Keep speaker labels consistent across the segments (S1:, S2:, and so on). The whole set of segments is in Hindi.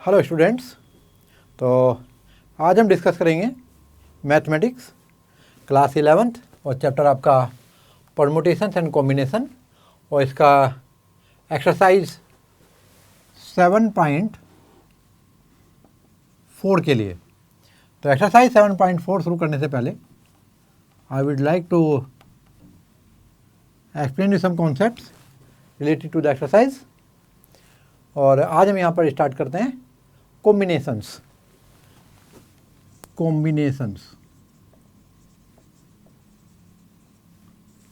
S1: Hello students. तो आज हम डिस्कस करेंगे मैथमेटिक्स क्लास 11th और चैप्टर आपका परमुटेशंस एंड कॉम्बिनेशन और इसका एक्सरसाइज 7.4 के लिए। तो एक्सरसाइज 7.4 शुरू करने से पहले I would like to explain you some concepts related to the exercise. और आज हम यहाँ पर स्टार्ट करते हैं combinations.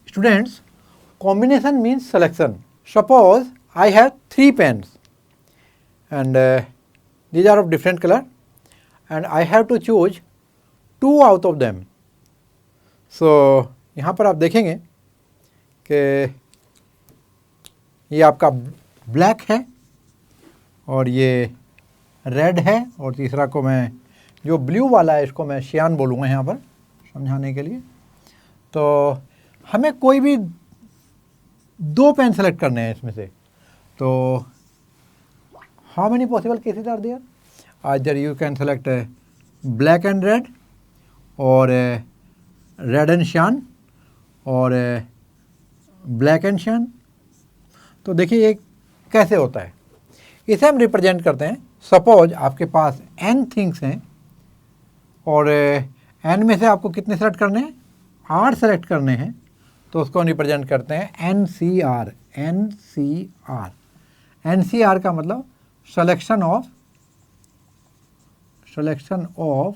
S1: Students, combination means selection. Suppose I have 3 pens and these are of different color and I have to choose 2 out of them. So यहाँ पर आप देखेंगे कि ये आपका ब्लैक है और ये रेड है और तीसरा को मैं जो ब्लू वाला है इसको मैं शियान बोलूँगा यहाँ पर समझाने के लिए। तो हमें कोई भी 2 पेन सेलेक्ट करने हैं इसमें से। तो how many possible cases are there? Either you can select black and red और रेड एंड शियान और ब्लैक एंड शियान। तो देखिए ये कैसे होता है, इसे हम रिप्रेजेंट करते हैं। सपोज आपके पास n थिंग्स हैं और n में से आपको कितने सेलेक्ट करने हैं? 8 सेलेक्ट करने हैं। तो उसको रिप्रेजेंट करते हैं NCR। NCR का मतलब selection of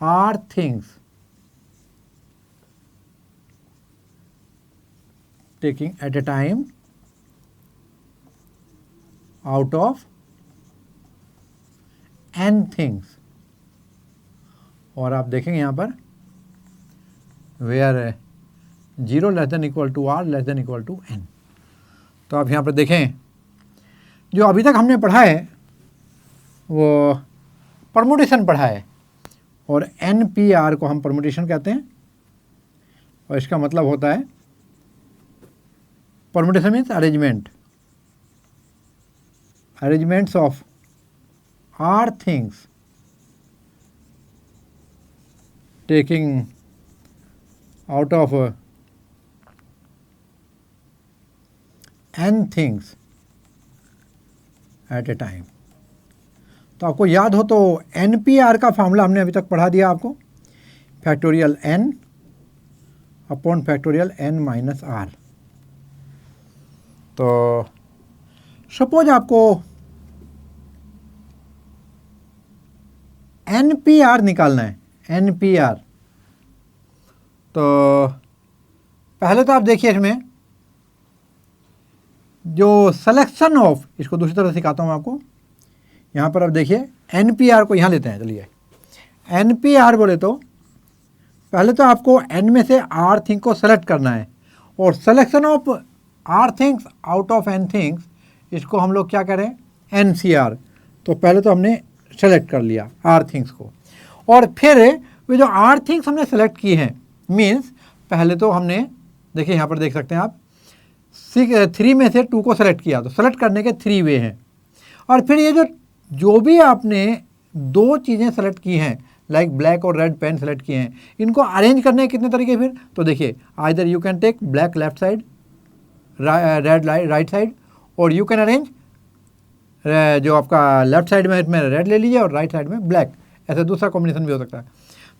S1: R things taking at A time out of n things। और आप देखेंगे यहाँ पर where 0 less than equal to r less than equal to n। तो आप यहाँ पर देखें जो अभी तक हमने पढ़ा है वो परमुटेशन पढ़ा है और NPR को हम परमुटेशन कहते हैं और इसका मतलब होता है permutation means arrangements of R things taking out of n things at a time। तो आपको याद हो तो NPR का फॉर्मूला हमने अभी तक पढ़ा दिया आपको, factorial n upon factorial n minus r। तो सपोज आपको NPR निकालना है, NPR। तो पहले तो आप देखिए इसमें जो सिलेक्शन ऑफ, इसको दूसरी तरह सिखाता हूँ आपको। यहाँ पर आप देखिए NPR को यहाँ लेते हैं। चलिए NPR बोले तो पहले तो आपको N में से R थिंग को सेलेक्ट करना है और selection of R things out of N things, इसको हम लोग क्या करें? NCR। तो पहले तो हमने सेलेक्ट कर लिया R थिंग्स को और फिर वे जो R थिंग्स हमने सेलेक्ट की हैं मीन्स पहले तो हमने देखिए यहाँ पर देख सकते हैं आप 3 में से 2 को सेलेक्ट किया। तो सेलेक्ट करने के 3 वे हैं और फिर ये जो भी आपने 2 चीज़ें सेलेक्ट की हैं लाइक ब्लैक और रेड पेन सेलेक्ट किए हैं, इनको अरेंज करने के कितने तरीके फिर? तो देखिए either you can take black left side, red right side, और यू कैन अरेंज जो आपका लेफ्ट साइड में इसमें रेड ले लीजिए और राइट साइड में ब्लैक। ऐसे दूसरा कॉम्बिनेशन भी हो सकता है।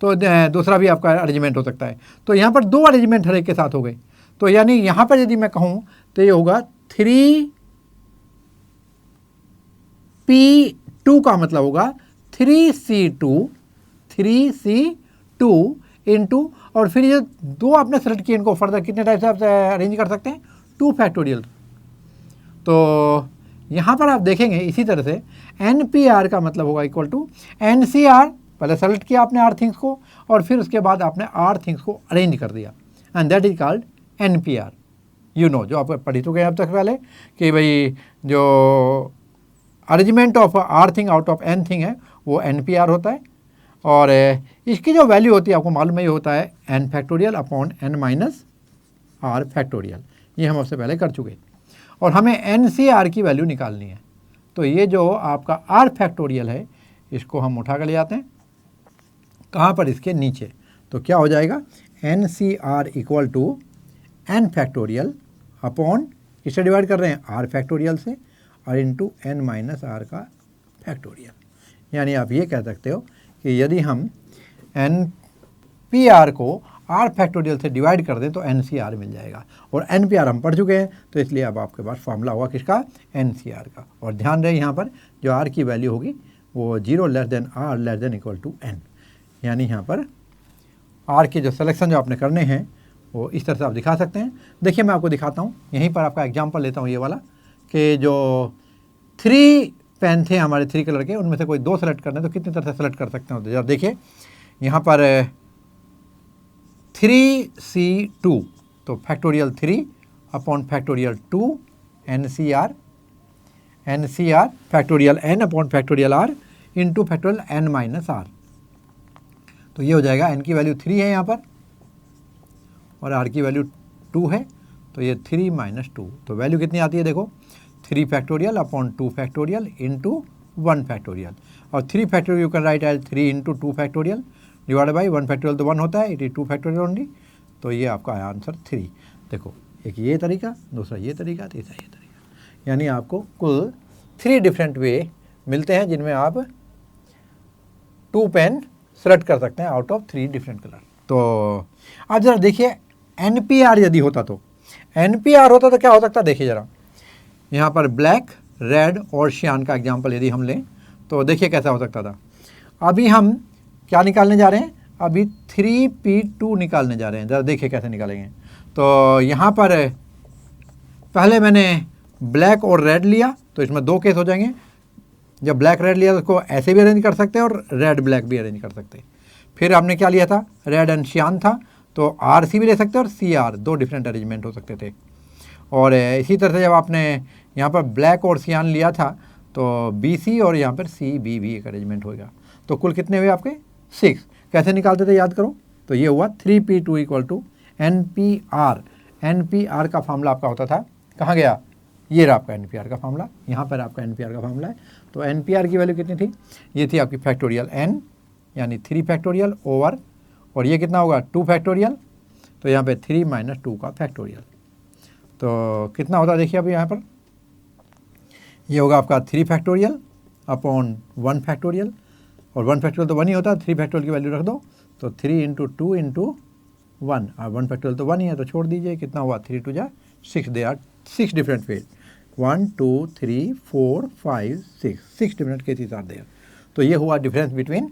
S1: तो दूसरा भी आपका अरेंजमेंट हो सकता है। तो यहाँ पर 2 अरेंजमेंट हर एक के साथ हो गए। तो यानी यहाँ पर यदि मैं कहूँ तो ये होगा 3P2 का मतलब होगा 3C2 इंटू, और फिर ये 2 आपने सेलेक्ट किए, इनको फर्दर कितने टाइप से आप अरेंज कर सकते हैं? 2 फैक्टोरियल। तो यहाँ पर आप देखेंगे इसी तरह से NPR का मतलब होगा इक्वल टू NCR। पहले सेलेक्ट किया आपने R थिंग्स को और फिर उसके बाद आपने R थिंग्स को अरेंज कर दिया and that is called NPR। You know, जो आप पढ़ी चुके हैं अब तक पहले कि भाई जो arrangement of R thing out of N thing है वो NPR होता है और इसकी जो वैल्यू होती है आपको मालूम है, ये होता है n factorial upon n minus r factorial. ये हम उससे पहले कर चुके और हमें NCR की वैल्यू निकालनी है। तो ये जो आपका आर फैक्टोरियल है इसको हम उठा कर ले जाते हैं कहाँ पर, इसके नीचे। तो क्या हो जाएगा, N C R equal to N factorial upon, किससे डिवाइड कर रहे हैं, आर फैक्टोरियल से, और इंटू एन माइनस आर का फैक्टोरियल। यानी आप ये कह सकते हो कि यदि हम एन पी आर को आर फैक्टोरियल से डिवाइड कर दें तो एन सी आर मिल जाएगा। और एन पी आर हम पढ़ चुके हैं, तो इसलिए अब आपके पास फॉर्मूला होगा किसका, एन सी आर का। और ध्यान रहे यहाँ पर जो आर की वैल्यू होगी वो 0 less than R less than equal to N. यानी यहाँ पर आर के जो सिलेक्शन जो आपने करने हैं वो इस तरह से आप दिखा सकते हैं। देखिए मैं आपको दिखाता हूँ, यहीं पर आपका एग्जाम्पल लेता हूँ ये वाला, कि जो 3 पेन थे हमारे 3 कलर के, उनमें से कोई 2 सेलेक्ट करने, तो कितनी तरह से सेलेक्ट कर सकते हैं। तो जब देखिए यहाँ पर 3C2, तो factorial 3 upon factorial 2 N C R factorial n upon factorial r into factorial n minus R. तो ये हो जाएगा, n की वैल्यू 3 है यहाँ पर और r की वैल्यू 2 है, तो ये 3 माइनस 2, तो वैल्यू कितनी आती है देखो, 3 factorial upon 2 factorial into 1 factorial. और 3 factorial you can write as 3 into 2 factorial divide by 1 factorial, तो 1 होता है, इट इज 2 फैक्टोरियल ओनली। तो ये आपका आंसर 3। देखो एक ये तरीका, दूसरा ये तरीका, तीसरा ये तरीका, यानी आपको कुल 3 डिफरेंट वे मिलते हैं जिनमें आप 2 पेन सेलेक्ट कर सकते हैं आउट ऑफ 3 डिफरेंट कलर। तो अब ज़रा देखिए NPR यदि होता, तो NPR होता तो क्या हो सकता, देखिए ज़रा यहाँ पर ब्लैक, रेड और श्यान का एग्जांपल यदि हम लें तो देखिए कैसा हो सकता था। अभी हम क्या निकालने जा रहे हैं, अभी 3P2 निकालने जा रहे हैं, ज़रा देखिए कैसे निकालेंगे। तो यहाँ पर पहले मैंने ब्लैक और रेड लिया, तो इसमें 2 केस हो जाएंगे। जब ब्लैक रेड लिया तो उसको ऐसे भी अरेंज कर सकते हैं और रेड ब्लैक भी अरेंज कर सकते हैं। फिर आपने क्या लिया था, रेड एंड श्यान था, तो RC भी ले सकते हैं और CR, 2 डिफरेंट अरेंजमेंट हो सकते थे। और इसी तरह से जब आपने यहाँ पर ब्लैक और श्यान लिया था तो BC और यहाँ पर CB भी एक अरेंजमेंट होगा। तो कुल कितने हुए आपके, 6। कैसे निकालते थे याद करो, तो ये हुआ 3P2 equal to NPR। NPR का फार्मूला आपका होता था, कहाँ गया, ये रहा आपका NPR का फार्मूला, यहाँ पर आपका NPR का फार्मूला है। तो NPR की वैल्यू कितनी थी, ये थी आपकी फैक्टोरियल n, यानी 3 फैक्टोरियल ओवर, और ये कितना होगा 2 फैक्टोरियल, तो यहाँ पे 3 माइनस 2 का फैक्टोरियल। तो कितना होता है देखिए अभी यहाँ पर, ये होगा आपका 3 फैक्टोरियल अपॉन 1 फैक्टोरियल, और 1 फैक्टोरियल तो 1 ही होता है, 3 फैक्टोरियल की वैल्यू रख दो, तो 3 इंटू 2 इंटू 1, और 1 फैक्टोरियल तो 1 ही है, तो छोड़ दीजिए, कितना हुआ 3 टू जा 6, they are 6 different ways, 1 2 3 4 5 6 different cases are there. तो ये हुआ difference between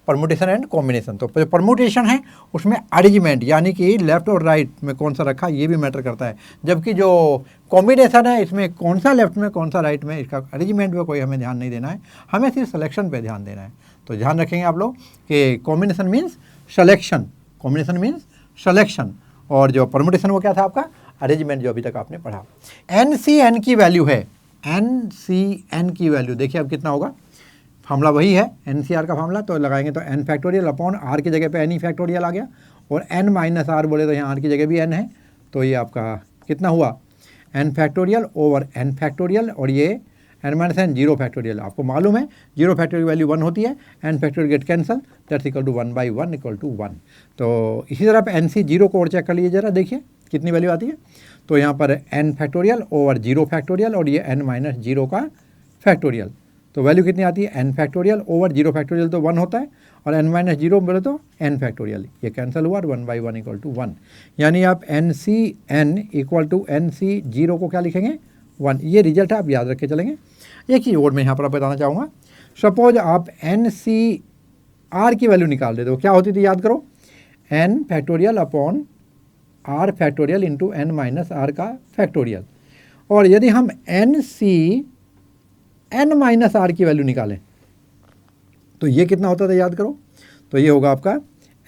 S1: permutation and combination. तो परमुटेशन है उसमें अरेंजमेंट, यानी कि लेफ्ट और राइट में कौन सा रखा ये भी मैटर करता है, जबकि जो कॉम्बिनेशन है इसमें कौन सा लेफ्ट में कौन सा राइट में, इसका अरेंजमेंट पे कोई हमें ध्यान नहीं देना है, हमें सिर्फ सिलेक्शन पे ध्यान देना है। तो ध्यान रखेंगे आप लोग कि combination means selection, combination means selection, और जो परमुटेशन वो क्या था आपका अरेंजमेंट, जो अभी तक आपने पढ़ा। NCN की वैल्यू है, NCN की वैल्यू देखिए अब कितना होगा, फार्मूला वही है NCR का फार्मूला, तो लगाएंगे तो n फैक्टोरियल अपॉन r की जगह पे n ही फैक्टोरियल आ गया, और n माइनस r बोले तो यहाँ r की जगह भी n है, तो ये आपका कितना हुआ n factorial over n factorial, और ये n माइनस n 0 फैक्टोरियल। आपको मालूम है 0 फैक्टोरियल वैल्यू 1 होती है, n factorial get cancel, that's equal to 1/1 equal to 1। तो इसी तरह आप NC0 को और चेक कर लीजिए ज़रा, देखिए कितनी वैल्यू आती है। तो यहाँ पर n फैक्टोरियल ओवर 0 फैक्टोरियल, और ये n माइनस 0 का फैक्टोरियल, तो वैल्यू कितनी आती है n फैक्टोरियल ओवर 0 फैक्टोरियल तो 1 होता है, और n माइनस 0 बोले तो n फैक्टोरियल, ये कैंसिल हुआ, 1/1 इक्वल टू 1। यानी आप NCN इक्वल टू NC0 को क्या लिखेंगे 1, ये रिजल्ट है, आप याद रख के चलेंगे। एक ही और मैं यहाँ पर बताना चाहूँगा, सपोज आप NCR की वैल्यू निकाल देते हो, क्या होती थी याद करो, n factorial upon r factorial into n minus r का फैक्टोरियल। और यदि हम n माइनस r की वैल्यू निकालें तो ये कितना होता था याद करो, तो ये होगा आपका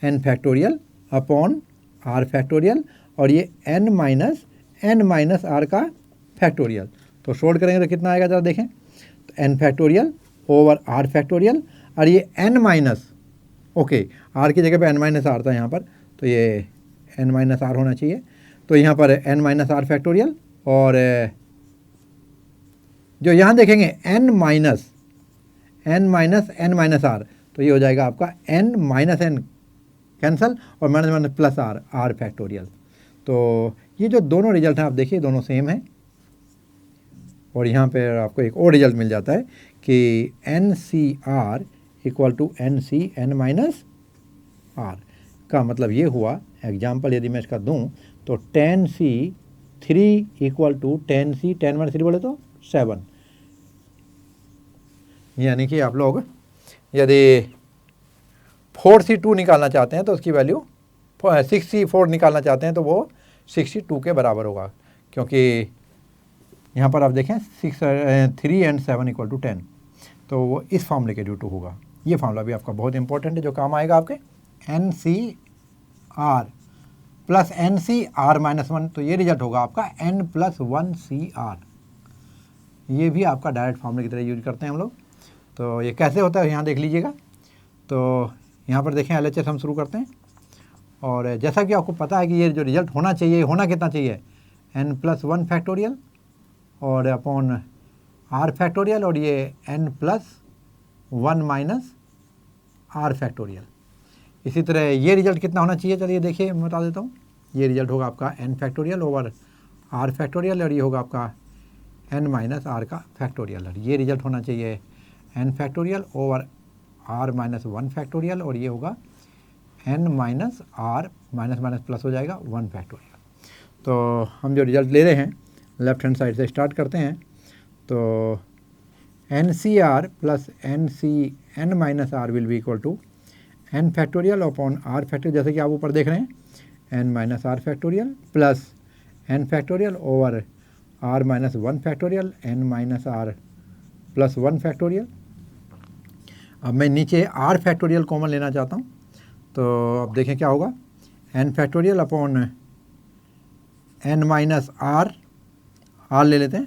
S1: n factorial upon r factorial, और ये n माइनस r का फैक्टोरियल। तो शॉर्ट करेंगे तो कितना आएगा ज़रा देखें, तो n factorial over r factorial, और ये n माइनस, ओके r की जगह पे n माइनस r था यहाँ पर, तो ये n माइनस r होना चाहिए, तो यहाँ पर n माइनस r फैक्टोरियल, और जो यहाँ देखेंगे n minus n minus R, तो ये हो जाएगा आपका n माइनस एन कैंसल और minus minus plus R factorial. तो ये जो दोनों रिजल्ट हैं आप देखिए दोनों सेम हैं। और यहाँ पे आपको एक और रिजल्ट मिल जाता है कि N C R equal to N C N minus R का मतलब ये हुआ, एग्जाम्पल यदि मैं इसका दूँ तो 10C3 equal to 10C 10 minus 3 बोले तो 7, यानी कि आप लोग यदि 4C2 निकालना चाहते हैं तो उसकी वैल्यू 6C4 निकालना चाहते हैं तो वो 62 के बराबर होगा, क्योंकि यहाँ पर आप देखें 3 and 7 इक्वल टू 10, तो वो इस फॉर्मूले के ड्यू टू होगा। ये फार्मूला भी आपका बहुत इंपॉर्टेंट है जो काम आएगा आपके NCR प्लस NCR माइनस 1, तो ये रिजल्ट होगा आपका N+1CR। ये भी आपका डायरेक्ट फार्मूले की तरह यूज करते हैं हम लोग। तो ये कैसे होता है यहाँ देख लीजिएगा। तो यहाँ पर देखें LHS हम शुरू करते हैं, और जैसा कि आपको पता है कि ये जो रिजल्ट होना चाहिए होना कितना चाहिए, n+1 फैक्टोरियल और अपॉन r फैक्टोरियल, और ये n+1 माइनस r फैक्टोरियल। इसी तरह ये रिजल्ट कितना होना चाहिए, चलिए देखिए मैं बता देता हूँ। ये रिजल्ट होगा आपका n factorial over r factorial, और ये होगा आपका n माइनस r का फैक्टोरियल। ये रिजल्ट होना चाहिए n factorial over r minus 1 factorial, और ये होगा n minus r minus minus plus हो जाएगा 1 फैक्टोरियल। तो हम जो रिजल्ट ले रहे हैं लेफ्ट हैंड साइड से स्टार्ट करते हैं। तो NCR plus NCn minus r will be equal to n factorial upon r factorial, जैसे कि आप ऊपर देख रहे हैं n minus r factorial plus n factorial over r minus 1 factorial n minus r plus 1 factorial. अब मैं नीचे r फैक्टोरियल कॉमन लेना चाहता हूँ, तो अब देखें क्या होगा, n factorial upon n minus r ले लेते हैं,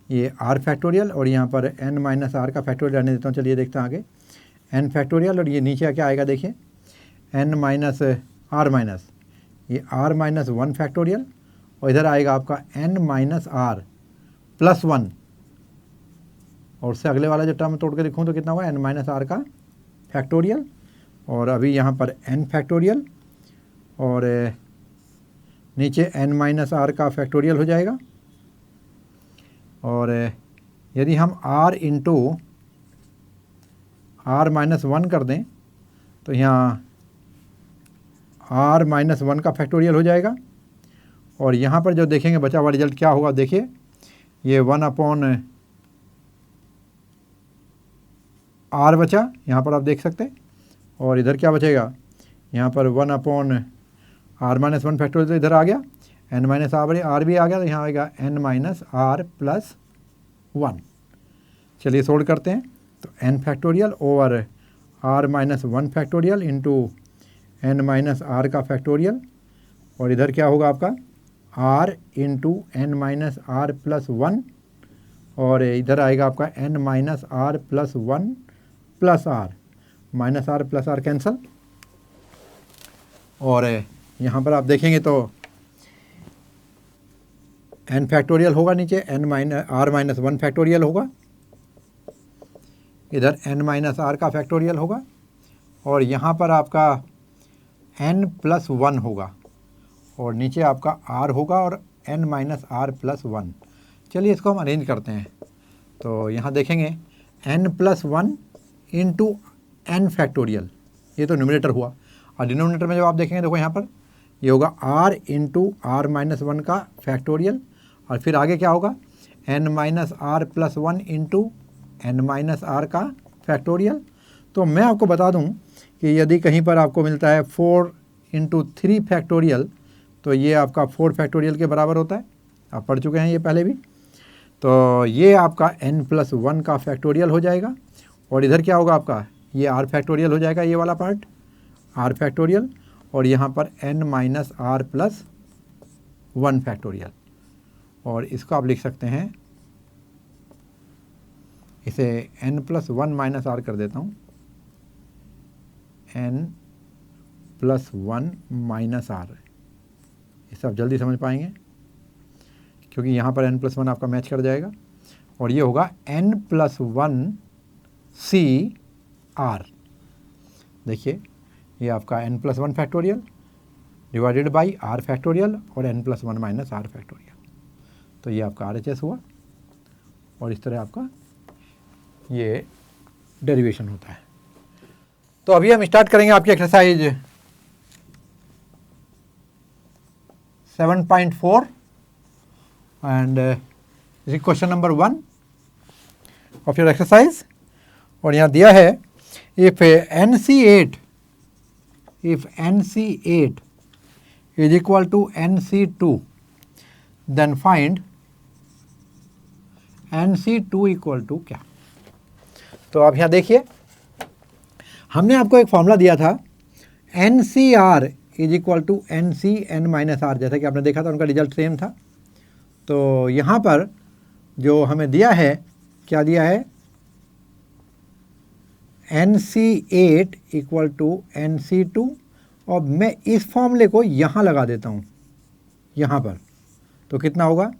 S1: ये r फैक्टोरियल, और यहाँ पर n माइनस r का फैक्टोरियल रहने देता हूँ। चलिए देखते हैं आगे, n फैक्टोरियल, और ये नीचे क्या आएगा देखिए n माइनस r माइनस ये r माइनस 1 फैक्टोरियल, और इधर आएगा आपका n माइनस r प्लस 1, और उससे अगले वाला जो टर्म तोड़ के लिखूँ तो कितना हुआ, n माइनस r का फैक्टोरियल, और अभी यहाँ पर n फैक्टोरियल, और नीचे n माइनस r का फैक्टोरियल हो जाएगा। और यदि हम r इंटू r माइनस 1 कर दें तो यहाँ r माइनस 1 का फैक्टोरियल हो जाएगा, और यहाँ पर जो देखेंगे बचा हुआ रिजल्ट क्या होगा, देखिए ये 1 अपॉन r बचा, यहाँ पर आप देख सकते हैं, और इधर क्या बचेगा, यहाँ पर 1 अपॉन r माइनस 1 फैक्टोरियल, तो इधर आ गया n माइनस r भी आ गया, तो यहाँ आएगा n माइनस r प्लस 1। चलिए सोल्व करते हैं, तो n factorial over r minus 1 factorial into n minus r का फैक्टोरियल, और इधर क्या होगा आपका r into n minus r plus 1, और इधर आएगा आपका n minus r plus 1 plus r, minus r plus r cancel, और यहाँ पर आप देखेंगे तो n फैक्टोरियल होगा नीचे, r माइनस 1 फैक्टोरियल होगा, इधर n माइनस r का फैक्टोरियल होगा, और यहाँ पर आपका n प्लस 1 होगा, और नीचे आपका r होगा, और n माइनस r प्लस 1। चलिए इसको हम अरेंज करते हैं, तो यहाँ देखेंगे n plus 1 into n factorial, ये तो न्यूमरेटर हुआ, और डिनोमिनेटर में जब आप देखेंगे देखो यहाँ पर ये होगा r इंटू r माइनस 1 का फैक्टोरियल, और फिर आगे क्या होगा n minus r plus 1 into n minus r का फैक्टोरियल। तो मैं आपको बता दूं कि यदि कहीं पर आपको मिलता है 4 इंटू 3 फैक्टोरियल, तो ये आपका 4 फैक्टोरियल के बराबर होता है, आप पढ़ चुके हैं ये पहले भी। तो ये आपका n प्लस 1 का फैक्टोरियल हो जाएगा, और इधर क्या होगा आपका ये r फैक्टोरियल हो जाएगा, ये वाला पार्ट r फैक्टोरियल, और यहाँ पर n minus r plus 1 factorial, और इसको आप लिख सकते हैं, इसे n प्लस 1 माइनस r कर देता हूँ, n प्लस 1 माइनस r, इसे आप जल्दी समझ पाएंगे क्योंकि यहाँ पर n प्लस 1 आपका मैच कर जाएगा। और ये होगा n+1 देखिए ये आपका n+1 factorial divided by r factorial और n+1 माइनस r फैक्टोरियल। तो ये आपका RHS हुआ और इस तरह आपका ये डेरिवेशन होता है। तो अभी हम स्टार्ट करेंगे आपकी एक्सरसाइज 7.4 एंड इस question number 1 of your exercise. और यहाँ दिया है इफ NC8 is equal to NC2 then find NC2 equal to क्या। तो आप यहाँ देखिए हमने आपको एक फॉर्मूला दिया था NCR is equal to NCN-R, जैसा कि आपने देखा था उनका रिजल्ट सेम था। तो यहाँ पर जो हमें दिया है क्या दिया है NC8 इक्वल टू NC2 और मैं इस फॉर्मूले को यहाँ लगा देता हूँ यहाँ पर। तो कितना होगा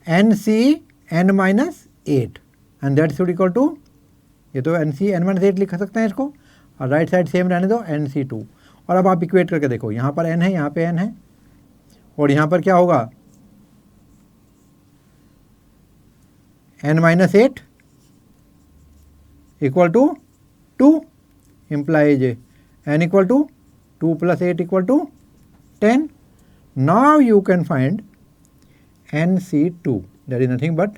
S1: NCN-8 and that should equal to, ये तो NCN-8 लिख सकते हैं इसको और राइट साइड सेम रहने दो NC2। और अब आप इक्वेट करके देखो यहाँ पर n है यहाँ पे n है और यहाँ पर क्या होगा n-8 equal to 2 implies n equal to 2 + 8 equal to 10। Now you can find NC2 that is nothing but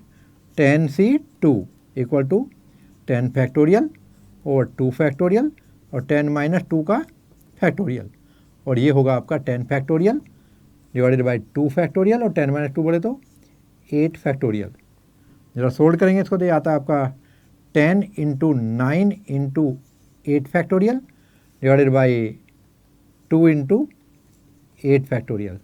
S1: 10C2 equal to 10 factorial और 2 फैक्टोरियल और 10 - 2 का फैक्टोरियल। और ये होगा आपका 10 फैक्टोरियल डिवाइडेड बाई 2 फैक्टोरियल और 10 - 2 बोले तो 8 फैक्टोरियल। जरा सोल्व करेंगे इसको तो ये आता है आपका 10 × 9 × 8 factorial divided by 2 × 8 factorial.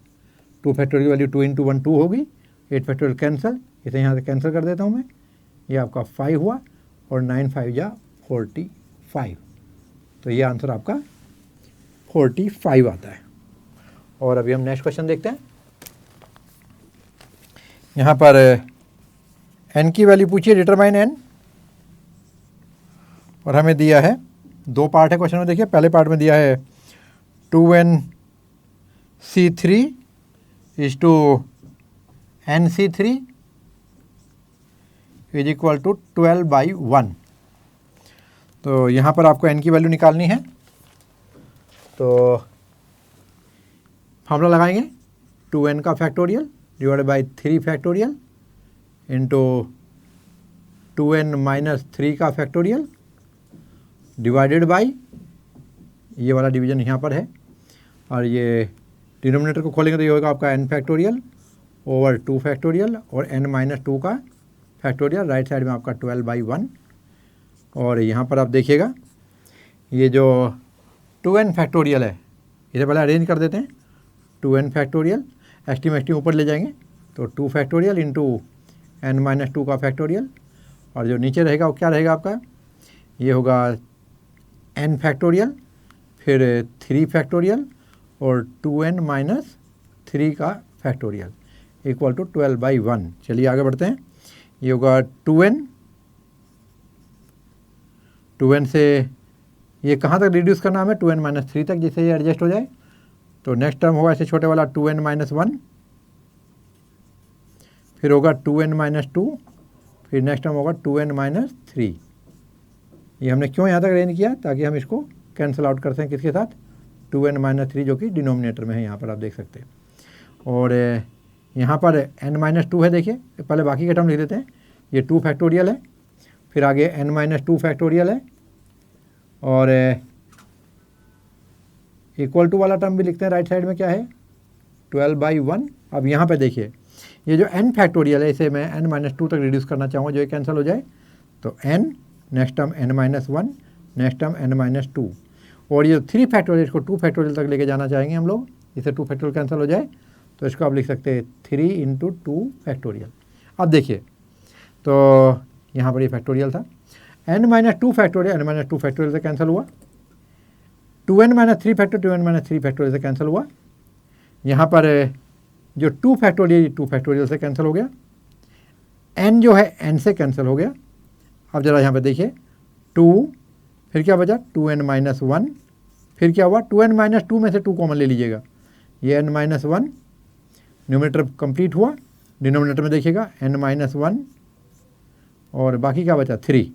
S1: 2 factorial value 2 × 1 2 होगी, 8 फैक्टोरियल कैंसिल, इसे यहाँ से कैंसिल कर देता हूँ मैं। ये आपका 5 हुआ और 9 × 5 = 45। तो ये आंसर आपका 45 आता है। और अभी हम नेक्स्ट क्वेश्चन देखते हैं। यहाँ पर n की वैल्यू पूछिए डिटरमाइन n और हमें दिया है 2 पार्ट है क्वेश्चन में। देखिए पहले पार्ट में दिया है 2NC3 is two NC3 is equal to 12/1। तो यहाँ पर आपको n की वैल्यू निकालनी है। तो फॉर्मूला लगाएंगे 2n का factorial divided by 3 factorial into 2n - 3 का फैक्टोरियल डिवाइडेड बाई, ये वाला डिवीजन यहाँ पर है और ये डिनोमिनेटर को खोलेंगे तो ये होगा आपका n फैक्टोरियल ओवर 2 फैक्टोरियल और n - 2 का फैक्टोरियल, राइट साइड में आपका 12/1। और यहाँ पर आप देखिएगा ये जो 2n फैक्टोरियल है इसे पहले अरेंज कर देते हैं। 2n फैक्टोरियल एस्टीम ऊपर ले जाएंगे तो 2 फैक्टोरियल इंटू n - 2 का फैक्टोरियल और जो नीचे रहेगा वो क्या रहेगा आपका, ये होगा n फैक्टोरियल फिर 3 फैक्टोरियल और 2n - 3 का फैक्टोरियल इक्वल टू 12/1। चलिए आगे बढ़ते हैं। ये होगा 2n से ये कहाँ तक रिड्यूस करना हमें 2n - 3 तक, जिससे ये एडजस्ट हो जाए। तो नेक्स्ट टर्म होगा ऐसे छोटे वाला 2n - 1 फिर होगा 2n - 2 फिर नेक्स्ट टर्म होगा 2n - 3। ये हमने क्यों यहाँ तक अरेंज किया ताकि हम इसको कैंसिल आउट कर सकें किसके साथ 2n - 3 जो कि डिनोमिनेटर में है, यहाँ पर आप देख सकते हैं। और यहाँ पर n - 2 है, देखिए पहले बाकी के टर्म लिख देते हैं। ये 2 फैक्टोरियल है फिर आगे n - 2 फैक्टोरियल है और इक्वल टू वाला टर्म भी लिखते हैं राइट साइड में क्या है 12/1। अब यहाँ पे देखिए ये जो n फैक्टोरियल है इसे मैं n - 2 तक रिड्यूस करना चाहूँगा, जो ये कैंसिल हो जाए तो n next term n - 1 next term n - 2 और ये 3 फैक्टोरियल इसको 2 फैक्टोरियल तक लेके जाना चाहेंगे हम लोग। इसे 2 फैक्टोरियल कैंसिल हो जाए तो इसको आप लिख सकते हैं 3 × 2 फैक्टोरियल। अब देखिए तो यहाँ पर ये फैक्टोरियल था n - 2 फैक्टोरियल n - 2 फैक्टोरियल से कैंसिल हुआ, 2n - 3 फैक्टोरियल 2n - 3 फैक्टोरियल से कैंसिल हुआ। यहाँ पर जो 2 फैक्टोरियल 2 फैक्टोरियल से कैंसिल हो गया, n जो है n से कैंसिल हो गया। अब ज़रा यहाँ पे देखिए 2, फिर क्या बचा 2n-1, फिर क्या हुआ 2n-2 में से 2 कॉमन ले लीजिएगा, ये n-1, न्यूमरेटर कंप्लीट हुआ। डिनोमिनेटर में देखिएगा n-1 और बाकी क्या बचा 3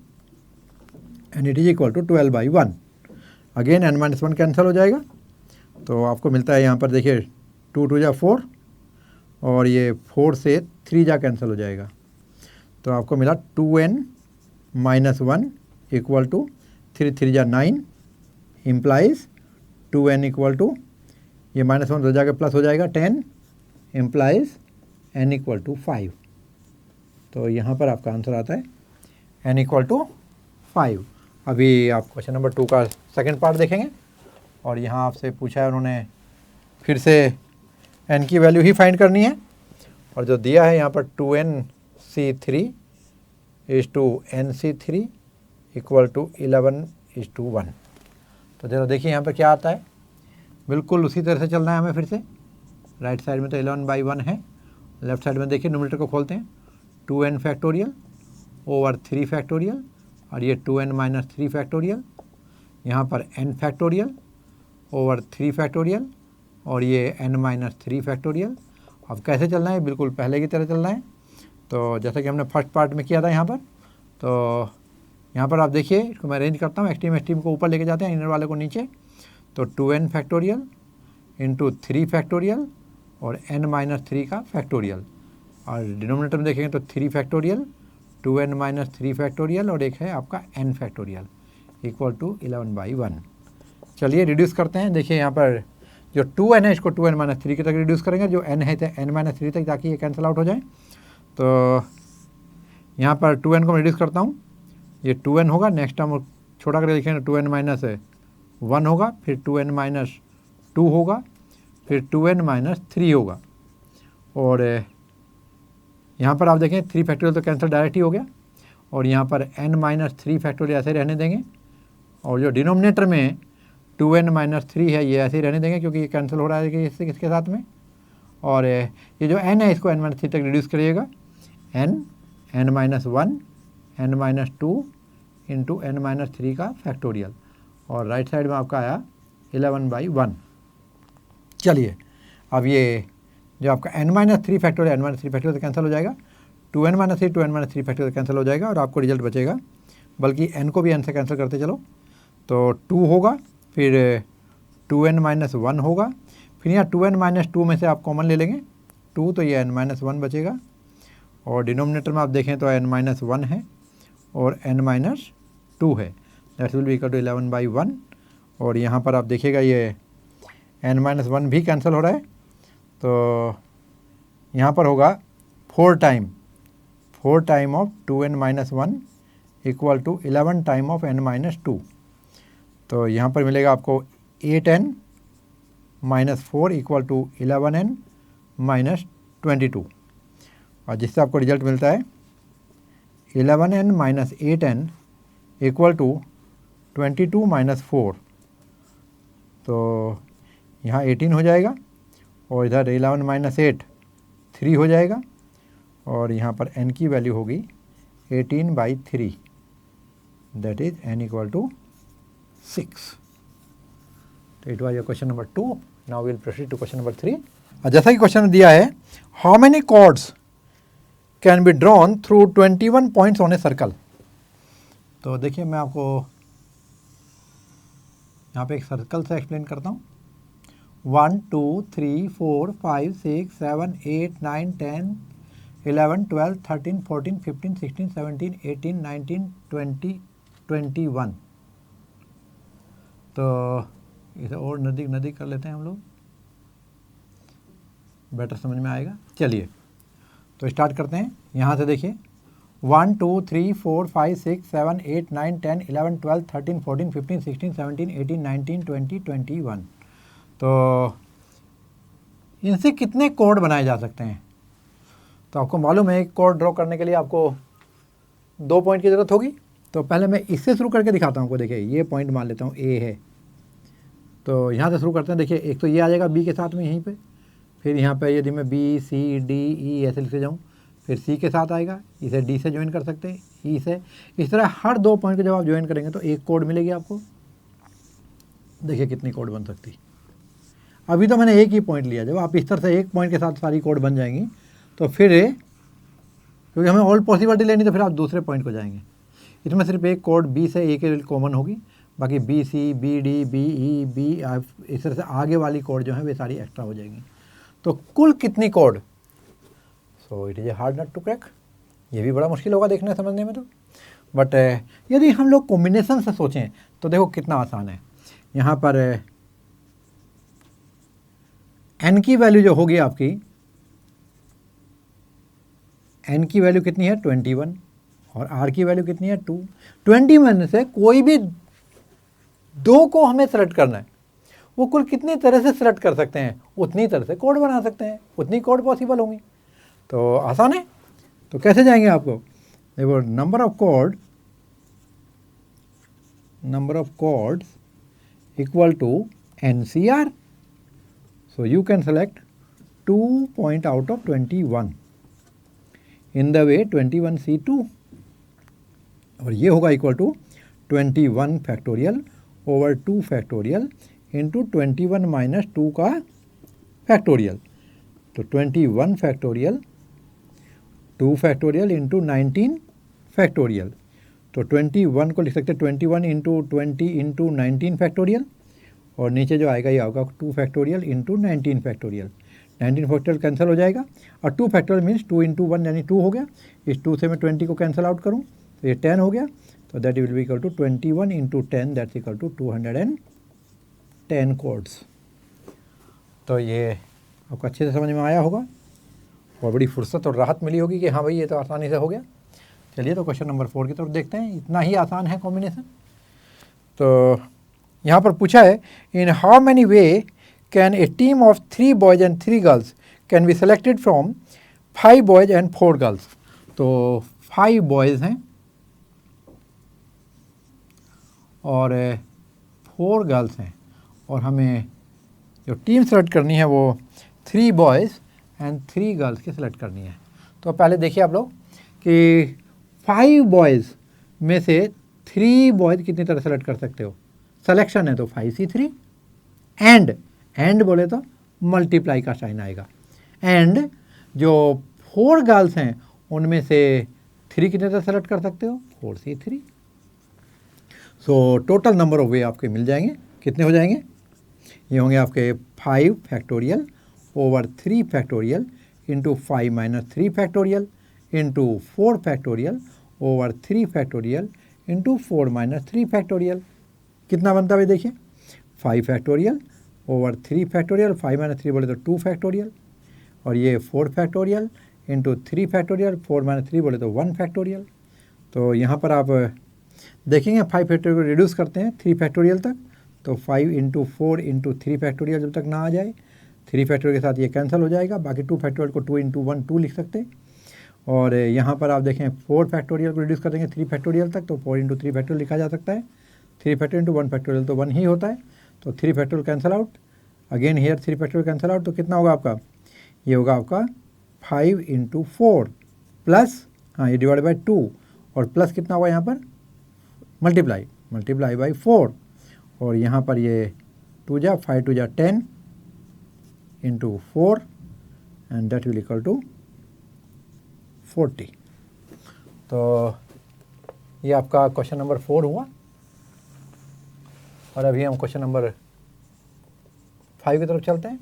S1: and it is equal to 12/1। Again n-1 cancel हो जाएगा, तो आपको मिलता है यहाँ पर देखिए 2 2 जा 4 और ये 4 से 3 जा कैंसिल हो जाएगा, तो आपको मिला 2n-1 इक्वल टू 3 3 जा 9 इम्प्लाइज 2n इक्वल टू ये -1 हो जाकर प्लस हो जाएगा 10 इम्प्लाइज n इक्वल टू 5। तो यहाँ पर आपका आंसर आता है n इक्वल टू 5। अभी आप क्वेश्चन नंबर 2 का सेकंड पार्ट देखेंगे और यहाँ आपसे पूछा है उन्होंने फिर से n की वैल्यू ही फाइंड करनी है और जो दिया है यहाँ पर 2nc3 is two nc3 equal to 11:1। तो जरा देखिए यहाँ पर क्या आता है, बिल्कुल उसी तरह से चलना है हमें। फिर से राइट साइड में तो 11/1 है, लेफ्ट साइड में देखिए न्यूमरेटर को खोलते हैं 2n फैक्टोरियल ओवर 3 फैक्टोरियल और ये 2n-3 फैक्टोरियल, यहाँ पर n फैक्टोरियल ओवर 3 फैक्टोरियल और ये n-3 फैक्टोरियल। अब कैसे चलना है, बिल्कुल पहले की तरह चलना है। तो जैसा कि हमने फर्स्ट पार्ट में किया था यहाँ पर, तो यहाँ पर आप देखिए इसको मैं अरेंज करता हूँ, एक्सट्रीम को ऊपर लेके जाते हैं, इनर वाले को नीचे। तो 2n फैक्टोरियल इंटू 3 फैक्टोरियल और n-3 का फैक्टोरियल और डिनोमिनेटर में देखेंगे तो 3 फैक्टोरियल 2n-3 फैक्टोरियल और एक है आपका n फैक्टोरियल इक्वल टू 11/1। चलिए रिड्यूस करते हैं। देखिए यहाँ पर जो 2n है इसको 2n-3 की तक रिड्यूस करेंगे, जो n है तो n-3 तक, ताकि ये कैंसिल आउट हो जाए। तो यहाँ पर 2n को मैं रिड्यूस करता हूँ, ये 2n होगा, नेक्स्ट टर्म छोटा करके देखेंगे 2n-1 होगा, फिर 2n-2 होगा, फिर 2n-3 होगा और यहाँ पर आप देखें 3 फैक्टोरियल तो कैंसिल डायरेक्ट ही हो गया और यहाँ पर n-3 फैक्टोरियल ऐसे रहने देंगे और जो डिनोमिनेटर में 2n-3 है ये ऐसे ही रहने देंगे क्योंकि ये कैंसिल हो रहा है कि इससे किसके साथ में। और ये जो n है इसको n-3 तक रिड्यूस करिएगा, n-1 n-2 इंटू n-3 का फैक्टोरियल और राइट साइड में आपका आया 11/1। चलिए अब ये जो आपका n-3 factorial n-3 factorial cancel हो जाएगा, 2n-3 फैक्टोरियल कैंसिल हो जाएगा और आपको रिजल्ट बचेगा, बल्कि n को भी n से कैंसिल करते चलो तो 2 होगा, फिर 2n-1 होगा, फिर यहाँ 2n-2 में से आप कॉमन ले लेंगे 2, तो ये n-1 बचेगा और डिनोमिनेटर में आप देखें तो n-1 है और n-2 है, that will be equal to 11/1 और यहाँ पर आप देखिएगा ये n-1 भी कैंसिल हो रहा है, तो यहाँ पर होगा 4 time of 2n-1 equal to 11 time of n-2। तो यहाँ पर मिलेगा आपको 8n-4 इक्वल टू 11n-22 और जिससे आपको रिजल्ट मिलता है 11n-8n इक्वल टू 22-4। तो यहाँ 18 हो जाएगा और इधर 11-8 3 हो जाएगा और यहाँ पर n की वैल्यू होगी 18/3, that is n equal to 6। तो it was your question number 2। Now will proceed to question number 3। जैसा कि क्वेश्चन में दिया है, how many chords can be drawn through 21 points on a circle. तो देखिए मैं आपको यहाँ पे एक सर्कल से एक्सप्लेन करता हूँ। 1 2 3 4 5 6 7 8 9 10 11 12 13 14 15 16 17 18 19 20 21। तो इसे और नज़दीक कर लेते हैं हम लोग, बेटर समझ में आएगा। चलिए तो स्टार्ट करते हैं। यहाँ से देखिए 1 2 3 4 5 6 7 8 9 10 11 12 13 14 15 16 17 18 19 20 21। तो इनसे कितने कोड बनाए जा सकते हैं। तो आपको मालूम है एक कोड ड्रॉ करने के लिए आपको 2 पॉइंट की ज़रूरत होगी। तो पहले मैं इससे शुरू करके दिखाता हूँ आपको। देखिए ये पॉइंट मान लेता हूँ ए है, तो यहाँ से शुरू करते हैं। देखिए एक तो ये आ जाएगा बी के साथ में यहीं पे, फिर यहाँ पे यदि मैं बी सी डी ई ऐसे लिखते जाऊँ फिर सी के साथ आएगा, इसे डी से ज्वाइन कर सकते हैं, ई से। इस तरह हर 2 पॉइंट को जब आप ज्वाइन करेंगे तो एक कोड मिलेगी आपको। देखिए कितनी कोड बन सकती। अभी तो मैंने एक ही पॉइंट लिया, जब आप इस तरह से एक पॉइंट के साथ सारी कोड बन जाएंगी तो फिर क्योंकि हमें ऑल पॉसिबिलिटी लेनी तो फिर आप दूसरे पॉइंट को जाएंगे। इसमें सिर्फ एक कोड बी से ए के कॉमन होगी, बाकी B C, B D, B E, B F, इस तरह से आगे वाली कोड जो है वे सारी एक्स्ट्रा हो जाएंगी। तो कुल कितनी कोड? So it is a hard nut to crack. ये भी बड़ा मुश्किल होगा देखने समझने में तो, बट यदि हम लोग कॉम्बिनेशन से सोचें तो देखो कितना आसान है। यहाँ पर एन की वैल्यू जो होगी आपकी, एन की वैल्यू कितनी है 21 और आर की वैल्यू कितनी है 2। 21 से कोई भी 2 को हमें सेलेक्ट करना है, वो कुल कितनी तरह से सेलेक्ट कर सकते हैं, उतनी तरह से कोड बना सकते हैं, उतनी कोड पॉसिबल होंगी। तो आसान है। तो कैसे जाएंगे आपको? देखो number of chords equal to NCR। So you can select 2 point out of 21 in the way 21C2 और ये होगा equal to 21 factorial over 2 factorial into 21 minus 2 का फैक्टोरियल। तो 21 फैक्टोरियल 2 फैक्टोरियल इंटू 19 फैक्टोरियल। तो 21 को लिख सकते हैं 21 इंटू 20 इंटू 19 फैक्टोरियल और नीचे जो आएगा ये आएगा 2 factorial into 19 factorial. 19 factorial cancel हो जाएगा और 2 फैक्टोरियल मीन्स 2 इंटू 1 यानी 2 हो गया। इस 2 से मैं 20 को कैंसिल आउट करूँ तो ये 10 हो गया। तो that will be equal to 21 into 10 that's equal to 210 chords. तो ये आपको अच्छे से समझ में आया होगा और बड़ी फुर्सत और राहत मिली होगी कि हाँ भाई ये तो आसानी से हो गया। चलिए तो क्वेश्चन नंबर 4 की तरफ देखते हैं। इतना ही आसान है कॉम्बिनेशन। तो यहाँ पर पूछा है in how many way can A team of 3 boys and 3 girls can be selected from 5 boys and 4 girls. तो 5 बॉयज़ हैं और 4 गर्ल्स हैं और हमें जो टीम सेलेक्ट करनी है वो 3 बॉयज़ एंड 3 गर्ल्स की सेलेक्ट करनी है। तो पहले देखिए आप लोग कि 5 बॉयज़ में से 3 बॉयज़ कितनी तरह सेलेक्ट कर सकते हो। सिलेक्शन है तो 5C3 एंड बोले तो मल्टीप्लाई का साइन आएगा। एंड जो 4 गर्ल्स हैं उनमें से 3 कितने तरह सेलेक्ट कर सकते हो 4C3। So total number of वे आपके मिल जाएंगे। कितने हो जाएंगे? ये होंगे आपके 5 factorial over 3 factorial into 5 minus 3 factorial into 4 factorial over 3 factorial into 4 minus 3 factorial. कितना बनता है देखिए 5 फैक्टोरियल ओवर 3 फैक्टोरियल, 5 माइनस 3 बोले तो 2 फैक्टोरियल और ये 4 फैक्टोरियल इंटू 3 फैक्टोरियल, 4 माइनस 3 बोले तो 1 फैक्टोरियल। तो यहाँ पर आप देखेंगे 5 फैक्टोरियल को रिड्यूस करते हैं 3 फैक्टोरियल तक। तो 5 इंटू 4 इंटू 3 फैक्टोरियल जब तक ना आ जाए 3 फैक्टोरियल के साथ ये कैंसिल हो जाएगा। बाकी 2 फैक्टोरियल को 2 इंटू 1 2 लिख सकते हैं। और यहाँ पर आप देखें 4 फैक्टोरियल को रिड्यूस कर देंगे 3 फैक्टोरियल तक तो 4 इंटू 3 फैक्टोरियल लिखा जा सकता है। 3 फैक्टोरियल इंटू 1 फैक्टोरियल तो 1 ही होता है। तो 3 factorial cancel out, again here 3 factorial cancel out. तो कितना होगा आपका? ये होगा आपका 5 इंटू 4 प्लस ये डिवाइड बाई 2 और प्लस कितना होगा यहाँ पर मल्टीप्लाई बाई 4 और यहाँ पर ये 2 जा 5 2 जा 10 into 4 and that will equal to 40। तो ये आपका क्वेश्चन नंबर 4 हुआ और अभी हम क्वेश्चन नंबर 5 की तरफ चलते हैं।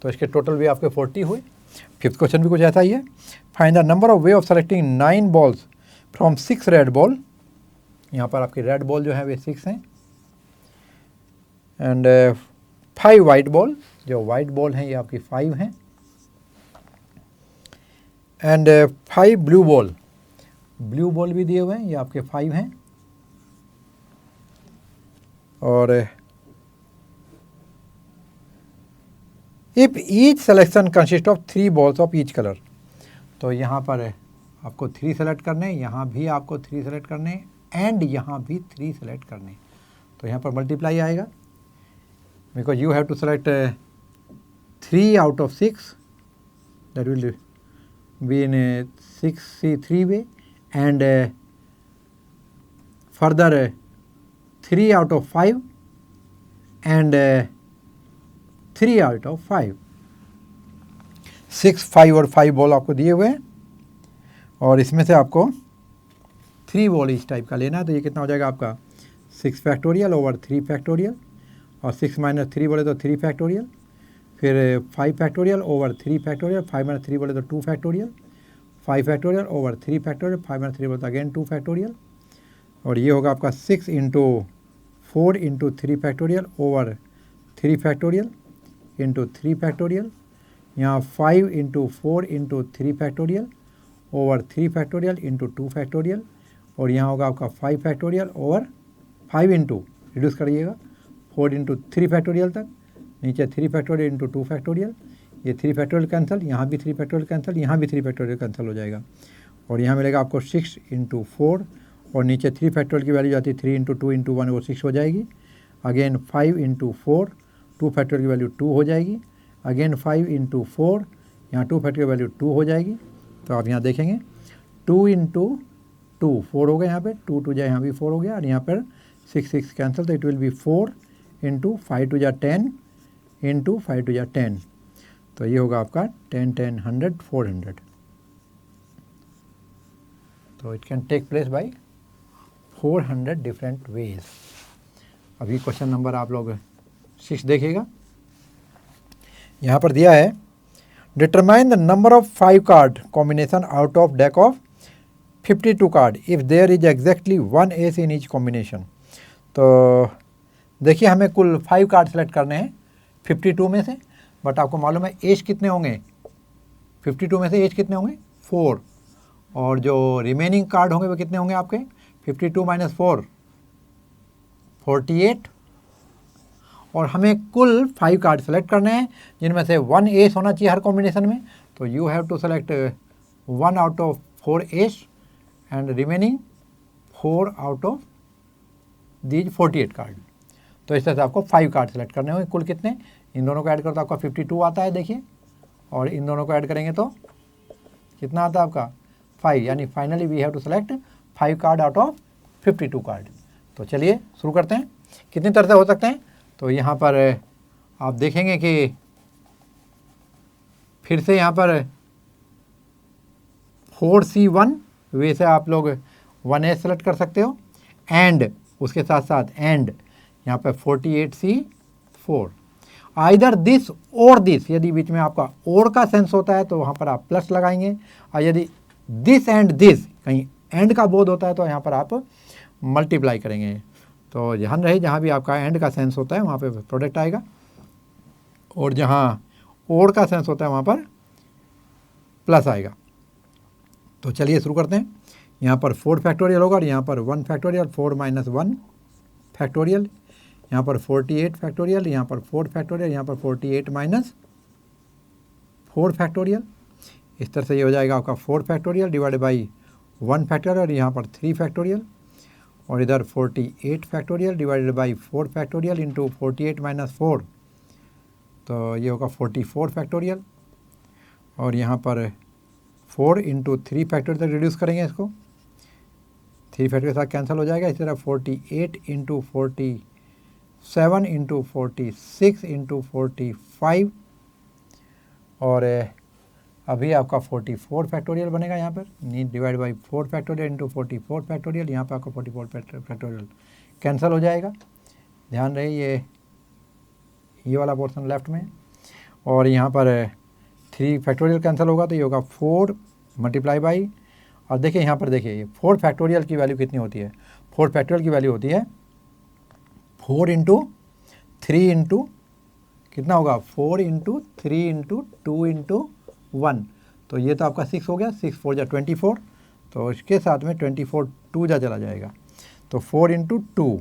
S1: तो इसके टोटल भी आपके 40 हुए। 5th क्वेश्चन भी कुछ ऐसा ही है। Find the number of way of selecting 9 balls from 6 red ball. यहाँ पर आपकी रेड बॉल जो है वे 6 हैं एंड 5 वाइट बॉल, जो वाइट बॉल हैं ये आपकी 5 हैं एंड 5 ब्लू बॉल भी दिए हुए हैं ये आपके 5 हैं और if each selection consist of 3 balls of each colour. तो यहाँ पर आपको 3 सेलेक्ट करने, यहाँ भी आपको 3 सेलेक्ट करने एंड यहाँ भी 3 सेलेक्ट करने। तो यहाँ पर मल्टीप्लाई आएगा because you have to select 3 out of 6 that will be in a 6C3 way, and further 3 out of 5 and 3 out of 5. 6, 5 और 5 बॉल आपको दिए हुए हैं और इसमें से आपको 3 बॉल इस टाइप का लेना है। तो ये कितना हो जाएगा आपका 6 फैक्टोरियल ओवर 3 फैक्टोरियल, और 6 माइनस 3 बोले तो 3 फैक्टोरियल, फिर 5 फैक्टोरियल ओवर 3 फैक्टोरियल, 5 माइनस 3 बोले तो 2 factorial, 5 factorial over 3 factorial, 5 minus 3 बोले तो अगेन 2 फैक्टोरियल, और ये होगा आपका 6 into 4 into 3 factorial over 3 factorial into 3 factorial, यहाँ 5 into 4 into 3 factorial over 3 factorial into 2 factorial, और यहाँ होगा आपका 5 फैक्टोरियल ओवर 5 इंटू रिड्यूस करिएगा 4 इंटू 3 फैक्टोरियल तक, नीचे 3 फैक्टोरियल इंटू 2 फैक्टोरियल, ये 3 फैक्टोरियल कैंसिल, यहाँ भी 3 फैक्टोरियल कैंसिल, यहाँ भी 3 फैक्टोरियल कैंसिल हो जाएगा, और यहाँ मिलेगा आपको 6 इंटू 4, और नीचे 3 फैक्टोरियल की वैल्यू जाती है 3 इंटू 2 इंटू 1 वो 6 हो जाएगी, अगेन 5 इंटू 4, 2 फैक्टोरियल की वैल्यू 2 हो जाएगी, अगेन 5 इंटू 4, यहाँ 2 फैक्टोरियल की वैल्यू 2 हो जाएगी। तो आप यहाँ देखेंगे 2 इंटू 2 4 हो गया, यहाँ पे 2 2 जाए यहाँ भी 4 हो गया, और यहाँ पर 6 6 कैंसिल, तो इट विल बी 4 इंटू 5 2 जा 10 इंटू 5 2 जा 10, तो ये होगा आपका 10 10 100 400। तो it can take place by 400 different ways. अभी क्वेश्चन नंबर आप लोग 6 देखिएगा, यहाँ पर दिया है determine the number of 5 card combination out of deck of 52 card if there is exactly 1 ace in each combination. तो देखिए हमें कुल 5 कार्ड सेलेक्ट करने हैं 52 में से, बट आपको मालूम है एज कितने होंगे, 52 में से एज कितने होंगे 4, और जो रिमेनिंग कार्ड होंगे वो कितने होंगे आपके 52 माइनस 4 48, और हमें कुल 5 कार्ड सेलेक्ट करने हैं जिनमें से 1 एस होना चाहिए हर कॉम्बिनेशन में। तो you have to select 1 out of 4 ace and remaining 4 out of these 48 card. तो इस तरह से आपको 5 कार्ड सेलेक्ट करने होंगे। कुल कितने, इन दोनों को ऐड करो तो आपका 52 आता है देखिए, और इन दोनों को ऐड करेंगे तो कितना आता है आपका 5, यानी finally we have to select 5 card out of 52 card. तो चलिए शुरू करते हैं। कितनी तरह से हो सकते हैं, तो यहाँ पर आप देखेंगे कि फिर से यहाँ पर 4C1 वे से आप लोग 1S सेलेक्ट कर सकते हो, एंड उसके साथ साथ एंड यहाँ पर 48C4, आइदर दिस और दिस, यदि बीच में आपका और का सेंस होता है तो वहाँ पर आप प्लस लगाएंगे, और यदि दिस एंड दिस कहीं एंड का बोध होता है तो यहाँ पर आप मल्टीप्लाई करेंगे। तो ध्यान रहे जहाँ भी आपका एंड का सेंस होता है वहाँ पे प्रोडक्ट आएगा, और जहाँ और का सेंस होता है वहाँ पर प्लस आएगा। तो चलिए शुरू करते हैं। यहाँ पर 4 फैक्टोरियल होगा और यहाँ पर 1 फैक्टोरियल, 4 माइनस 1 फैक्टोरियल, यहाँ पर 48 फैक्टोरियल, यहाँ पर 4 फैक्टोरियल, यहाँ पर 48 माइनस 4 फैक्टोरियल। इस तरह से ये हो जाएगा आपका 4 फैक्टोरियल डिवाइडेड बाई 1 फैक्टोरियल, और यहाँ पर 3 फैक्टोरियल, और इधर 48 factorial divided by 4 factorial into 48 minus 4, तो ये होगा 44 फैक्टोरियल, और यहाँ पर 4 इंटू 3 फैक्टोरियल तक रिड्यूस करेंगे इसको, 3 फैक्टोरियल के साथ कैंसिल हो जाएगा। इसी तरह 48 इंटू 47 इंटू 46 इंटू 45, और अभी आपका 44 फैक्टोरियल बनेगा यहाँ पर, need divide by 4 factorial into 44 factorial, यहाँ पर आपका 44 फैक्टोरियल कैंसिल हो जाएगा। ध्यान रहे ये वाला पोर्शन लेफ्ट में, और यहाँ पर 3 फैक्टोरियल कैंसिल होगा तो ये होगा 4 मल्टीप्लाई बाई, और देखिए यहाँ पर देखिए 4 फैक्टोरियल की वैल्यू कितनी होती है, 4 फैक्टोरियल की वैल्यू होती है 4 इंटू 3 इंटू कितना होगा 4 इंटू 3 इंटू 2 इंटू 1, तो ये तो आपका 6 हो गया, 6 4 जा 24, तो इसके साथ में 24 2 जा चला जाएगा, तो 4 इंटू 2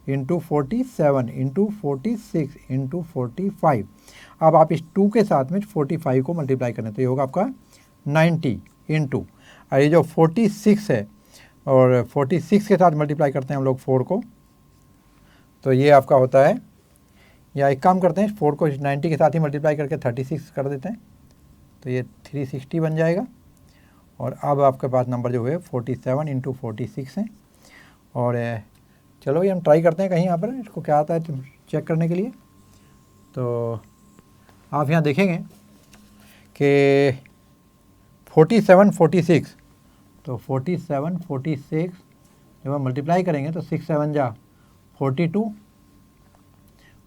S1: इंटू 47 इंटू 46 इंटू 45। अब आप इस 2 के साथ में 45 को मल्टीप्लाई करें तो ये होगा आपका 90 इंटू, और ये जो 46 है और 46 के साथ मल्टीप्लाई करते हैं हम लोग 4 को, तो ये आपका होता है, या एक काम करते हैं 4 को 90 के साथ ही मल्टीप्लाई करके 36 कर देते हैं, तो ये 360 बन जाएगा, और अब आपके पास नंबर जो है 47 इंटू 46 हैं। और चलो ये हम ट्राई करते हैं कहीं यहाँ पर इसको क्या आता है चेक करने के लिए। तो आप यहाँ देखेंगे कि 47 46, तो 47 46 जब हम मल्टीप्लाई करेंगे तो 6 7 जा 42,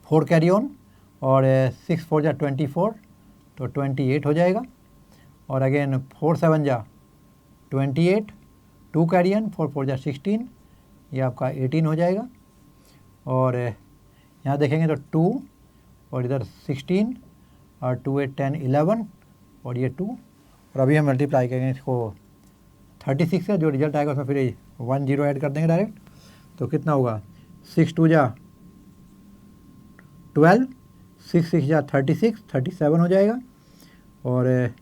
S1: 4 कैरी ऑन, और 6 4 जा 24, तो 28 हो जाएगा। और अगेन 4 7 जा 28, 2 कैरी ऑन, 4 4 जा 16, ये आपका 18 हो जाएगा। और यहाँ देखेंगे तो 2 और इधर 16 और 2 8 10 11 और ये 2, और अभी हम मल्टीप्लाई करेंगे इसको 36 से, जो रिजल्ट आएगा उसमें फिर 1 0 ऐड कर देंगे डायरेक्ट। तो कितना होगा 6 2 जा 12, 6 6 जा 36, 37 हो जाएगा। और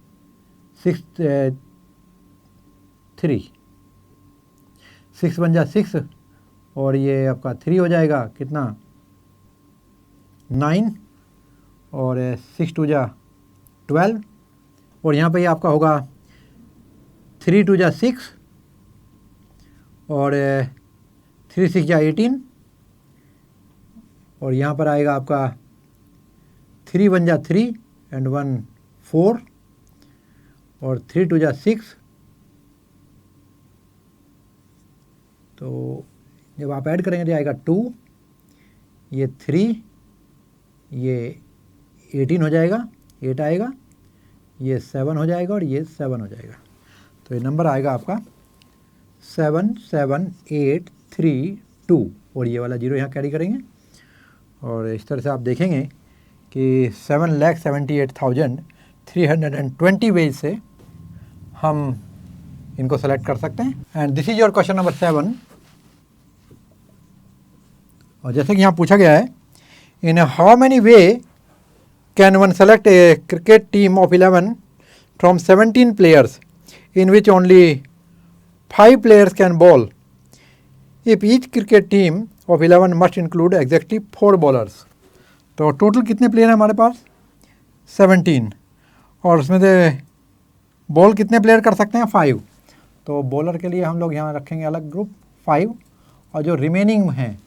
S1: 6 3 6 1 जा 6, और ये आपका 3 हो जाएगा कितना 9, और 6 2 जा 12, और यहाँ पे ये आपका होगा 3 2 जा 6, और 3 6 जा 18, और यहाँ पर आएगा आपका 3 1 जा 3 एंड 1 4, और 3 2 जा 6। तो जब आप ऐड करेंगे तो आएगा 2, ये 3, ये 18 हो जाएगा, 8 आएगा, ये 7 हो जाएगा, और ये 7 हो जाएगा। तो ये नंबर आएगा आपका 7 7 8 3 2, और ये वाला 0 यहाँ कैरी करेंगे। और इस तरह से आप देखेंगे कि 7,78,320 वेज से हम इनको सेलेक्ट कर सकते हैं। And this is your question number 7। और जैसे कि यहाँ पूछा गया है, in how many way can one select A cricket team of 11 from 17 players in which only 5 players can bowl if each cricket team of 11 must include exactly 4 bowlers। तो टोटल कितने प्लेयर हैं हमारे पास 17, और उसमें से बॉल कितने प्लेयर कर सकते हैं 5। तो बॉलर के लिए हम लोग यहाँ रखेंगे अलग ग्रुप 5, और जो रिमेनिंग हैं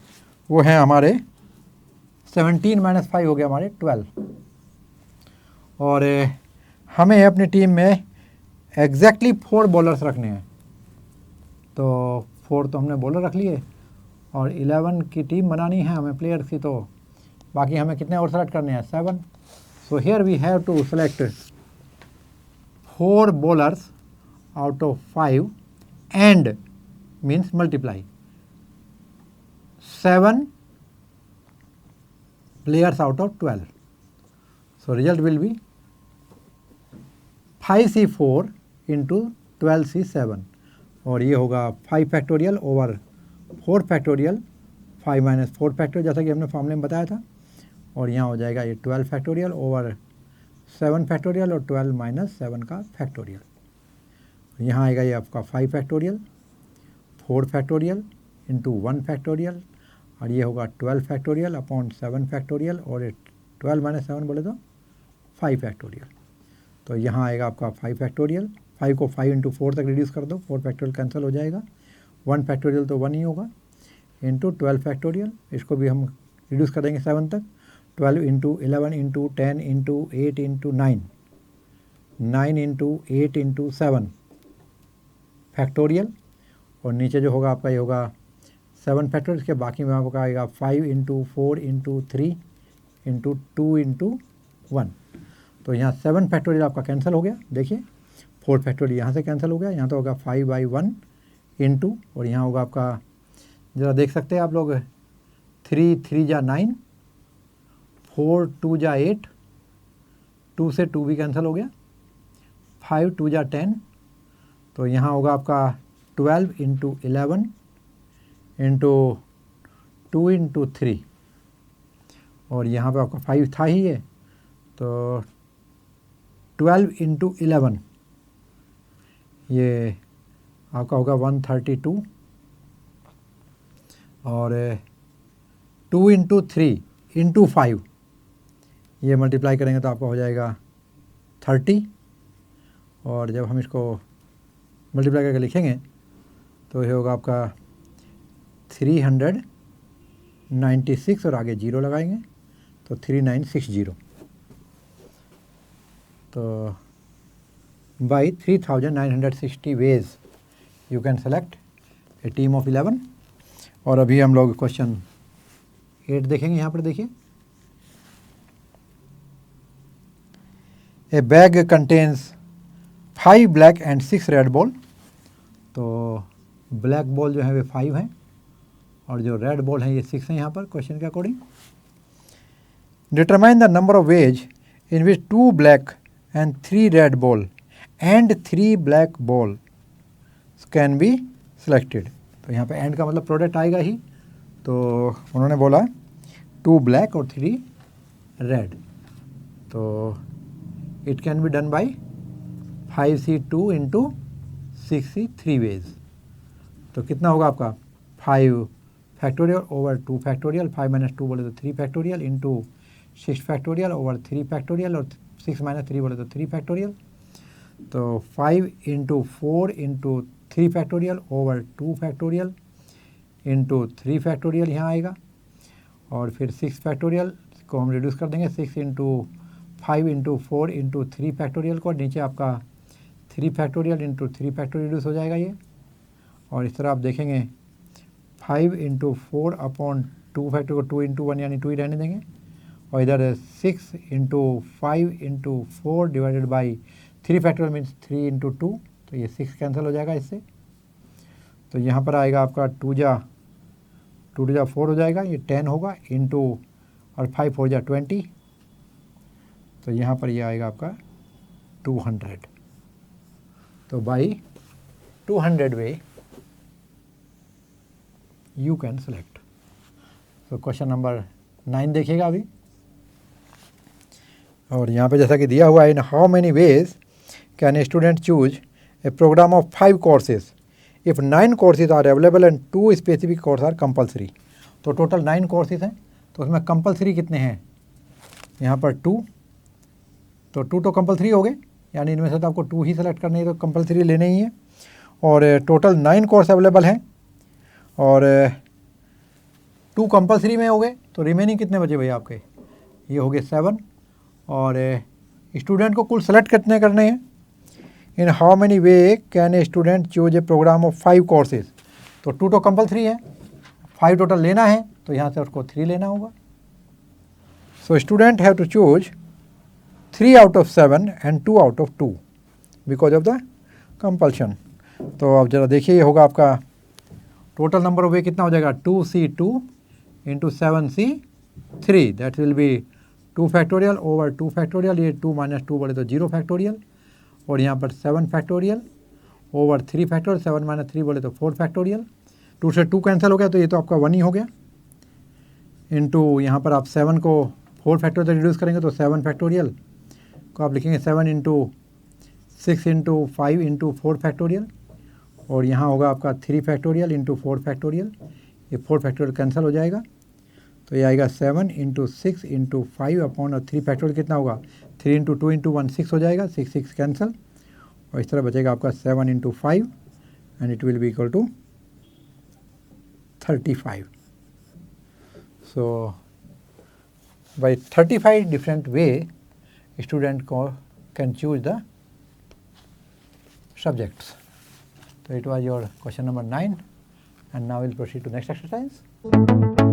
S1: वो हैं हमारे 17 - 5 हो गया हमारे 12। और हमें अपनी टीम में एग्जैक्टली 4 बॉलर्स रखने हैं। तो 4 तो हमने बॉलर रख लिए, और 11 की टीम बनानी है हमें प्लेयर्स की, तो बाकी हमें कितने और सेलेक्ट करने हैं 7। So here we have to select 4 bowlers out of 5 and means multiply 7 players out of 12. So result will be 5C4 into 12C7, और ये होगा 5 फैक्टोरियल ओवर 4 फैक्टोरियल 5 - 4 फैक्टोरियल, जैसा कि हमने फॉर्मूले में बताया था। और यहाँ हो जाएगा ये 12 फैक्टोरियल ओवर 7 फैक्टोरियल और 12 - 7 का फैक्टोरियल। यहाँ आएगा ये आपका 5 फैक्टोरियल 4 फैक्टोरियल इंटू 1 फैक्टोरियल, और ये होगा 12 फैक्टोरियल अपॉन 7 फैक्टोरियल, और 12 - 7 बोले तो 5 फैक्टोरियल। तो यहाँ आएगा आपका 5 फैक्टोरियल, 5 को 5 × 4 तक रिड्यूस कर दो, 4 फैक्टोरियल कैंसिल हो जाएगा, 1 फैक्टोरियल तो 1 ही होगा, इंटू 12 फैक्टोरियल, इसको भी हम रिड्यूस कर देंगे 7 तक, 12 × 11 × 10 × 8 × 9, 9 × 8 × 7 फैक्टोरियल, और नीचे जो होगा आपका ये होगा 7 फैक्टोरियल, इसके बाकी में आपका आएगा 5 × 4 × 3 × 2 × 1। तो यहाँ 7 फैक्टोरियल आपका कैंसिल हो गया, देखिए 4 फैक्टोरियल यहाँ से कैंसिल हो गया, यहाँ तो होगा 5/1 इंटू, और यहाँ होगा आपका ज़रा देख सकते हैं आप लोग 3 3 जा 9, 4 2 जा 8, 2 से 2 भी कैंसिल हो गया, 5 2 जा 10, तो यहाँ होगा आपका 12 × 11 इंटू 2 × 3, और यहाँ पे आपका 5 था ही है, तो 12 × 11 ये आपका होगा 132, और 2 × 3 × 5 ये मल्टीप्लाई करेंगे तो आपका हो जाएगा 30, और जब हम इसको मल्टीप्लाई करके लिखेंगे तो ये होगा आपका 396 और आगे 0 लगाएंगे तो 3960। तो by 3960 ways you can select a team of 11। और अभी हम लोग क्वेश्चन 8 देखेंगे। यहाँ पर देखिए, ए bag contains 5 black and 6 red ball. तो ब्लैक बॉल जो है वे 5 हैं और जो रेड बॉल है ये 6 हैं यहाँ पर क्वेश्चन के according. Determine the number of ways in which 2 black and 3 red ball and 3 black ball can be selected. तो यहाँ पे एंड का मतलब प्रोडक्ट आएगा ही। तो उन्होंने बोला 2 ब्लैक और 3 रेड, तो it can be done by 5c2 into 6c 3 ways. तो कितना होगा आपका 5 फैक्टोरियल ओवर 2 फैक्टोरियल, 5 माइनस 2 बोले तो 3 factorial into 6 factorial over 3 factorial और 6 माइनस 3 बोले तो 3 फैक्टोरियल। तो 5 into 4 into 3 factorial over 2 factorial into 3 factorial यहाँ आएगा और फिर 6 फैक्टोरियल को हम रिड्यूस कर देंगे 6 इंटू 5 इंटू 4 इंटू 3 फैक्टोरियल को, नीचे आपका 3 फैक्टोरियल इंटू 3 फैक्टोरियल रिड्यूस हो जाएगा ये। और इस तरह आप देखेंगे 5 इंटू 4 अपॉन 2 फैक्टोरियल को 2 इंटू 1 यानी 2 ही रहने देंगे और इधर 6 into 5 into 4 divided by 3 factorial means 3 into 2, तो ये 6 कैंसिल हो जाएगा इससे। तो यहाँ पर आएगा आपका 2 जा 4 हो जाएगा, ये 10 होगा इंटू और 5 4 जा 20, तो यहाँ पर ये आएगा आपका 200। तो by 200 way you can select. तो क्वेश्चन नंबर 9 देखिएगा अभी। और यहाँ पे जैसा कि दिया हुआ है, in how many ways can a student choose a program of 5 courses if 9 courses are available and 2 specific course are compulsory. तो टोटल 9 कोर्सेज हैं, तो उसमें कंपलसरी कितने हैं यहाँ पर 2, तो 2 तो कंपलसरी हो गए, यानी इनमें से तो आपको 2 ही सेलेक्ट करने हैं, तो कंपलसरी लेने ही है। और टोटल 9 कोर्स अवेलेबल हैं और 2 कंपलसरी में हो गए, तो रिमेनिंग कितने बचे भैया आपके, ये हो गए 7। और स्टूडेंट को कुल सेलेक्ट कितने करने हैं, in how many way can a student choose a program of 5 courses. तो 2 तो कंपलसरी है, 5 टोटल लेना है, तो यहाँ से उसको 3 लेना होगा। So student have to choose 3 out of 7 and 2 out of 2 because of the compulsion. तो अब ज़रा देखिए, ये होगा आपका टोटल नंबर ऑफ वे कितना हो जाएगा 2c2 into 7c3, that will B 2 factorial over 2 factorial, ये 2 माइनस 2 बोले तो 0 फैक्टोरियल, और यहाँ पर 7 फैक्टोरियल ओवर 3 फैक्टोरियल, 7 माइनस 3 बोले तो 4 फैक्टोरियल। 2 से 2 कैंसिल हो गया, तो ये तो आपका 1 ही हो गया, इंटू यहाँ पर आप 7 को 4 फैक्टोरियल तक रिड्यूस करेंगे तो 7 फैक्टोरियल को आप लिखेंगे 7 इंटू 6 इंटू 5 इंटू 4 फैक्टोरियल, और यहाँ होगा आपका 3 फैक्टोरियल इंटू 4 फैक्टोरियल, ये 4 फैक्टोरियल कैंसिल हो जाएगा, तो ये आएगा 7 इंटू 6 इंटू 5 अपॉन और 3 फैक्टोरियल कितना होगा 3 इंटू 2 इंटू 1 6 हो जाएगा, 6 कैंसिल, और इस तरह बचेगा आपका 7 into 5 and it will be equal to 35। So by 35 different way student को can choose the subjects. So it was your question number 9, and now we'll proceed to next exercise.